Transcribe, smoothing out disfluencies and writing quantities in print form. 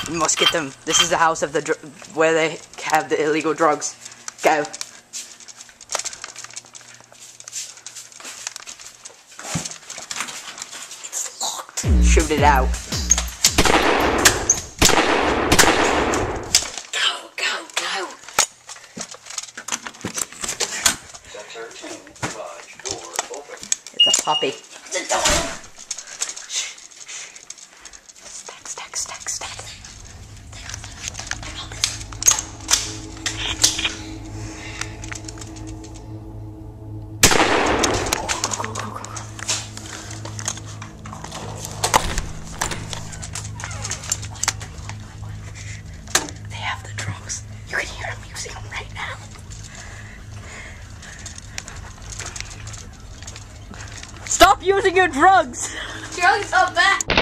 We must get them. This is the house of the where they have the illegal drugs. Go. It's locked. Shoot it out. Go, go, go. Sector 2, garage door open. It's a puppy. The door. Stack. They have the drugs. You can hear them using them right now. Stop using your drugs! Drugs are bad!